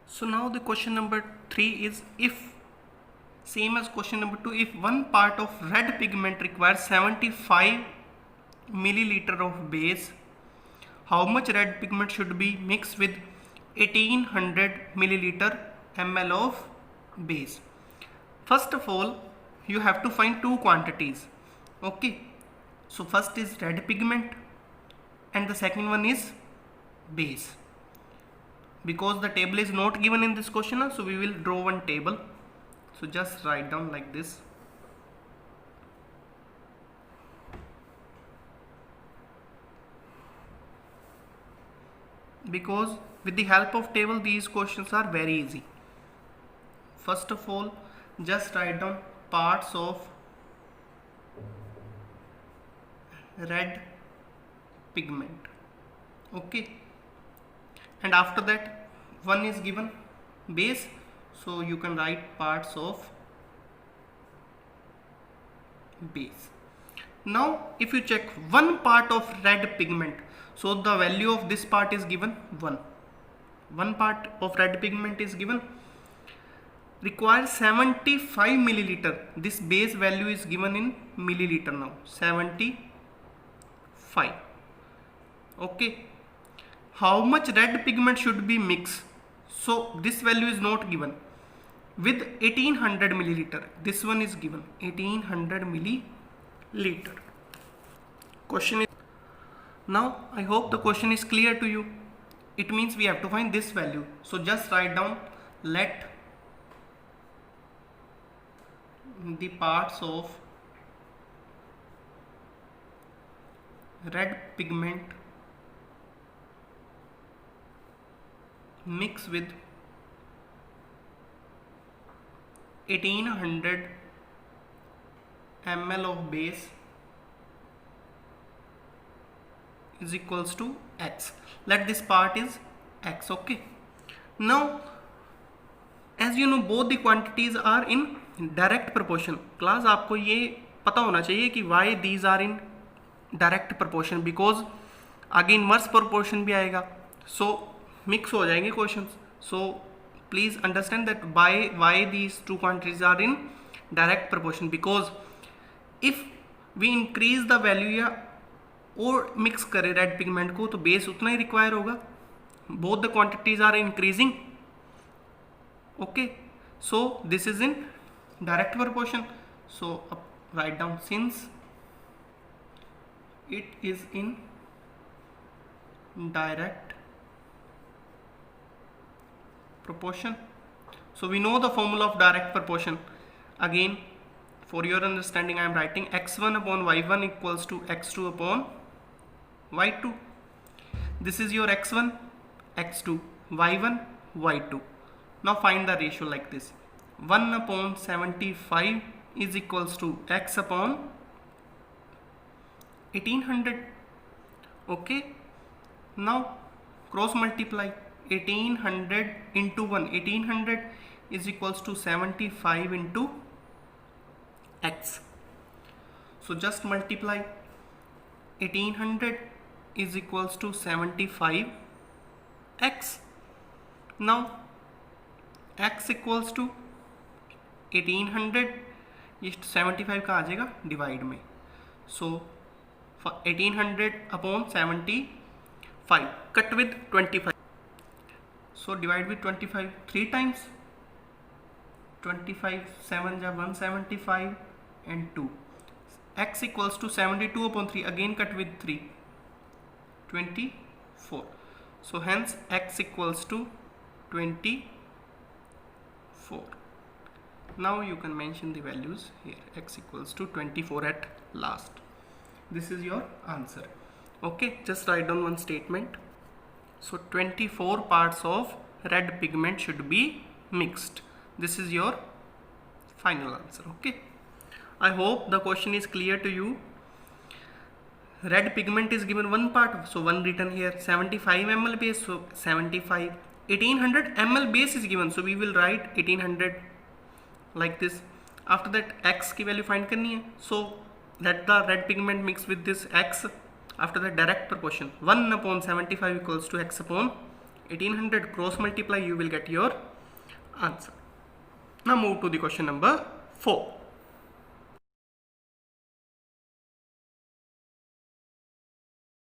So now the question number 3 is, if same as question number 2, if one part of red pigment requires 75 milliliter of base, how much red pigment should be mixed with 1800 milliliter ml of base? First of all, you have to find two quantities. Okay, so first is red pigment and the second one is base. Because the table is not given in this question, so we will draw one table. So just write down like this. Because with the help of table these questions are very easy. First of all, just write down parts of red pigment. Okay, and after that one is given base, so you can write parts of base. Now if you check one part of red pigment, so the value of this part is given 1. One part of red pigment is given, requires 75 milliliter. This base value is given in milliliter now, 75. Okay, how much red pigment should be mixed? So this value is not given. With 1800 milliliter, this one is given 1800 milliliter. Question is, now I hope the question is clear to you. It means we have to find this value. So just write down, let the parts of red pigment mix with 1800 ml of base is equals to x. Let this part is x. Okay, now as you know both the quantities are in direct proportion. Class आपको ये पता होना चाहिए कि why these are in direct proportion, because आगे inverse proportion भी आएगा, so mix हो जाएंगे questions. So please understand that why these two quantities are in direct proportion, because if we increase the value या और मिक्स करें red pigment को तो बेस उतना ही रिक्वायर होगा. Both the quantities are increasing. Okay, so this is in direct proportion. So अब write down, since it is in direct proportion, so we know the formula of direct proportion. Again, for your understanding, I am writing x1 upon y1 equals to x2 upon y2. This is your x1, x2, y1, y2. Now find the ratio like this. 1 upon 75 is equals to x upon 1800. Okay, now cross multiply 1800 into 1. 1800 is equals to 75 into x. So just multiply 1800 is equals to 75 x. Now x equals to 1800, ये 75 का आ जाएगा divide में. So 1800 upon 75 cut with 25, so divide with 25 3 times. 25 7 ja 175 and 2. X equals to 72 upon 3, again cut with 3, 24. So hence x equals to 24. Now you can mention the values here. X equals to 24 at last. This is your answer. Okay, just write down one statement. So 24 parts of red pigment should be mixed. This is your final answer. Okay, I hope the question is clear to you. Red pigment is given one part, so one written here. 75 ml base, so 75. 1800 ml base is given, so we will write 1800 like this. After that x की value find करनी है, so let the red pigment mix with this x. After that direct proportion, 1 upon 75 equals to x upon 1800 cross multiply, you will get your answer. Now move to the question number 4.